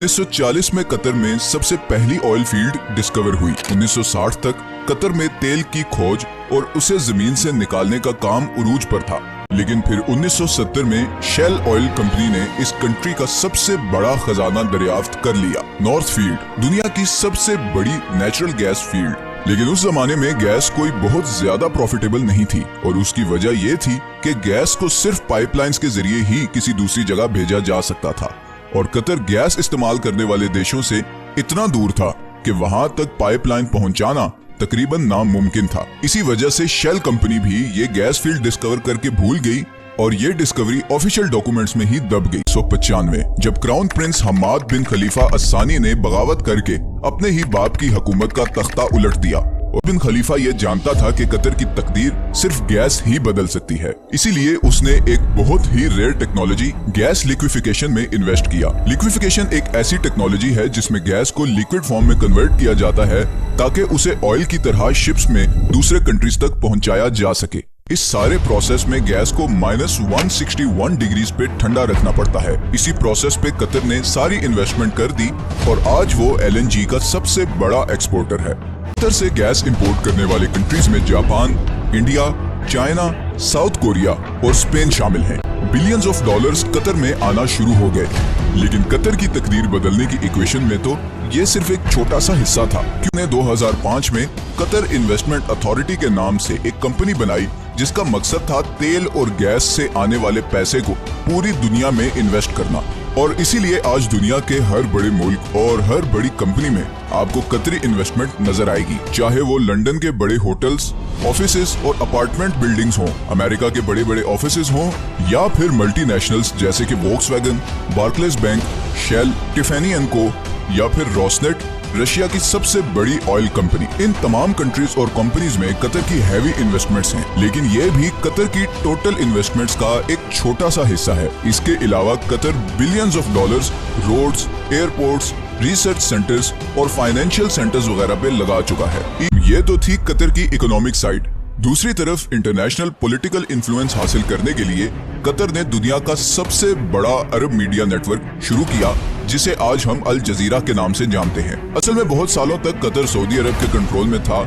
1940 में कतर में सबसे पहली ऑयल फील्ड डिस्कवर हुई। 1960 तक कतर में तेल की खोज और उसे जमीन से निकालने का काम उरूज पर था, लेकिन फिर 1970 में शेल ऑयल कंपनी ने इस कंट्री का सबसे बड़ा खजाना दरियाफ्त कर लिया। नॉर्थ फील्ड दुनिया की सबसे बड़ी नेचुरल गैस फील्ड, लेकिन उस जमाने में गैस कोई बहुत ज्यादा प्रॉफिटेबल नहीं थी और उसकी वजह ये थी कि गैस को सिर्फ पाइपलाइंस के जरिए ही किसी दूसरी जगह भेजा जा सकता था और कतर गैस इस्तेमाल करने वाले देशों से इतना दूर था कि वहां तक पाइपलाइन पहुंचाना तकरीबन नामुमकिन था। इसी वजह से शेल कंपनी भी ये गैस फील्ड डिस्कवर करके भूल गई और ये डिस्कवरी ऑफिशियल डॉक्यूमेंट्स में ही दब गई। 1995 जब क्राउन प्रिंस हमाद बिन खलीफा अस्सानी ने बगावत करके अपने ही बाप की हुकूमत का तख्ता उलट दिया और बिन खलीफा ये जानता था कि कतर की तकदीर सिर्फ गैस ही बदल सकती है, इसीलिए उसने एक बहुत ही रेयर टेक्नोलॉजी गैस लिक्विफिकेशन में इन्वेस्ट किया। लिक्विफिकेशन एक ऐसी टेक्नोलॉजी है जिसमें गैस को लिक्विड फॉर्म में कन्वर्ट किया जाता है ताकि उसे ऑयल की तरह शिप्स में दूसरे कंट्रीज तक पहुंचाया जा सके। इस सारे प्रोसेस में गैस को -161 डिग्रीज पे ठंडा रखना पड़ता है। इसी प्रोसेस पे कतर ने सारी इन्वेस्टमेंट कर दी और आज वो LNG का सबसे बड़ा एक्सपोर्टर है। कतर से गैस इंपोर्ट करने वाले कंट्रीज में Japan, India, China, south Korea और स्पेन शामिल हैं। बिलियंस ऑफ डॉलर्स कतर में आना शुरू हो गए, लेकिन कतर की तकदीर बदलने की इक्वेशन में तो ये सिर्फ एक छोटा सा हिस्सा था। क्योंकि 2005 में कतर इन्वेस्टमेंट अथॉरिटी के नाम से एक कंपनी बनाई जिसका मकसद था तेल और गैस से आने वाले पैसे को पूरी दुनिया में इन्वेस्ट करना। और इसीलिए आज दुनिया के हर बड़े मुल्क और हर बड़ी कंपनी में आपको कतरी इन्वेस्टमेंट नजर आएगी, चाहे वो लंदन के बड़े होटल्स, ऑफिसेज और अपार्टमेंट बिल्डिंग्स हों, अमेरिका के बड़े बड़े ऑफिसेज हों या फिर मल्टीनेशनल्स जैसे कि Volkswagen, Barclays bank, Shell, Tiffany and co या फिर रोसनेट, रशिया की सबसे बड़ी ऑयल कंपनी। इन तमाम कंट्रीज और कंपनीज में कतर की हैवी इन्वेस्टमेंट्स हैं, लेकिन ये भी कतर की टोटल इन्वेस्टमेंट्स का एक छोटा सा हिस्सा है। इसके अलावा Qatar billions of dollars roads, airports, research centres और फाइनेंशियल सेंटर्स वगैरह पे लगा चुका है। ये तो थी कतर की इकोनॉमिक साइड। दूसरी तरफ इंटरनेशनल पॉलिटिकल इन्फ्लुएंस हासिल करने के लिए कतर ने दुनिया का सबसे बड़ा अरब मीडिया नेटवर्क शुरू किया, जिसे आज हम अल जजीरा के नाम से जानते हैं। असल में बहुत सालों तक कतर सऊदी अरब के कंट्रोल में था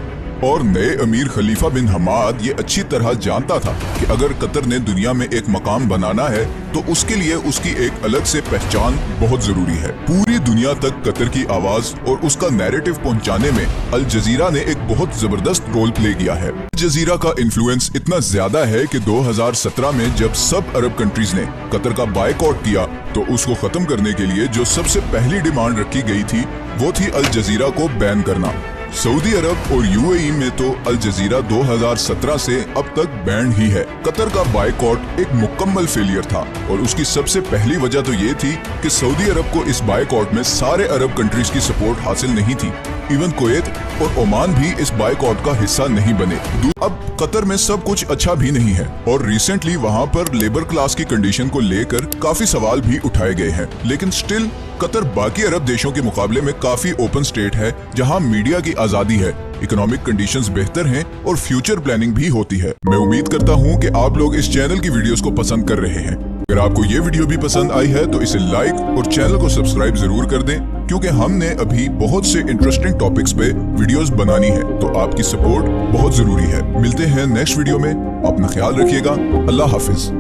और नए अमीर खलीफा बिन हमाद ये अच्छी तरह जानता था कि अगर कतर ने दुनिया में एक मकाम बनाना है तो उसके लिए उसकी एक अलग से पहचान बहुत जरूरी है। पूरी दुनिया तक कतर की आवाज और उसका नैरेटिव पहुंचाने में अल जजीरा ने एक बहुत जबरदस्त रोल प्ले किया है। अल जजीरा का इन्फ्लुएंस इतना ज्यादा है कि 2017 में जब सब अरब कंट्रीज ने कतर का बायकॉट किया तो उसको खत्म करने के लिए जो सबसे पहली डिमांड रखी गई थी वो थी अल जजीरा को बैन करना। सऊदी अरब और UAE में तो अल जजीरा 2017 से अब तक बैंड ही है। कतर का बायकॉट एक मुकम्मल फेलियर था और उसकी सबसे पहली वजह तो ये थी कि सऊदी अरब को इस बायकॉट में सारे अरब कंट्रीज की सपोर्ट हासिल नहीं थी। इवन कुवैत और ओमान भी इस बायकॉट का हिस्सा नहीं बने। अब कतर में सब कुछ अच्छा भी नहीं है और रिसेंटली वहाँ पर लेबर क्लास की कंडीशन को लेकर काफी सवाल भी उठाए गए हैं, लेकिन स्टिल कतर बाकी अरब देशों के मुकाबले में काफी ओपन स्टेट है जहां मीडिया की आजादी है, इकोनॉमिक कंडीशंस बेहतर हैं और फ्यूचर प्लानिंग भी होती है। मैं उम्मीद करता हूं कि आप लोग इस चैनल की वीडियोस को पसंद कर रहे हैं। अगर आपको ये वीडियो भी पसंद आई है तो इसे लाइक और चैनल को सब्सक्राइब जरूर कर दें, क्योंकि हमने अभी बहुत से इंटरेस्टिंग टॉपिक्स पे वीडियोस बनानी है, तो आपकी सपोर्ट बहुत जरूरी है। मिलते हैं नेक्स्ट वीडियो में, अपना ख्याल रखिएगा। अल्लाह हाफिज।